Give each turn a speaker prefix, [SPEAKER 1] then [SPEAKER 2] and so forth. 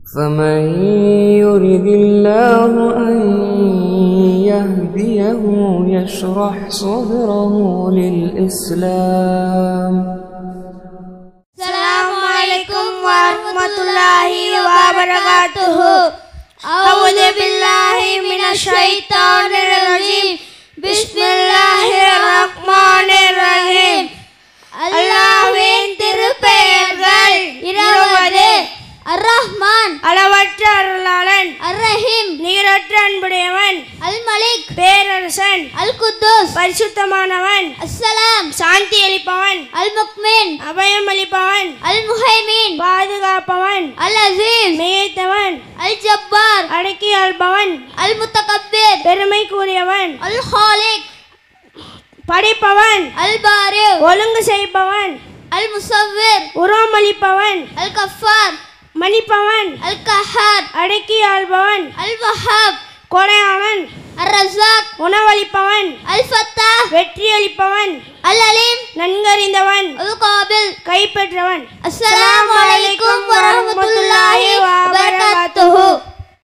[SPEAKER 1] فمن يرد الله أن يهديه يشرح صدره للإسلام.
[SPEAKER 2] السلام عليكم ورحمة الله وبركاته. أعوذ بالله من الشيطان الرجيم. بسم الله الرحمن الرحيم. அல்லாஹ்வின் திருப்பெயர்கள் 20. அர்-ரஹ்மான் அளவற்ற அருளாளன், அர்-ரஹீம் நீரற்ற அன்புடையவன், அல்-மலிக் பேரரசன், அல்-குத்தூஸ் பரிசுத்தமானவன், அஸ்ஸலாம் சாந்தி அளிப்பவன், அல்-முக்மின் அபயம் அளிப்பவன், அல்-முஹைமின் பாதுகாப்பவன், அல்-அஸீஸ் மிகைத்தவன், அல்-ஜப்பார் அடக்கி ஆள்பவன், அல்-முத்தகப்பீர் பெருமைக்குரியவன், அல்-ஹாலிக் படைப்பவன், அல்-பாரி ஒழுங்கு செய்பவன், அல்-முஸவ்விர் உருவமளிப்பவன், அல்-கஃபார் மன்னிப்பவன், அல்-கஹார் அடக்கி ஆள்பவன், அல்-வஹாப் கொடையாளன், அர்-ரஸாக் உணவளிப்பவன், அல்-ஃபத்தாஹ் வெற்றி அளிப்பவன், அல்-அலீம் நன்கறிந்தவன், அல்-காபில் கைப்பற்றவன். அஸ்ஸலாமு அலைக்கும் வரஹ்மத்துல்லாஹி வபரகாத்துஹு.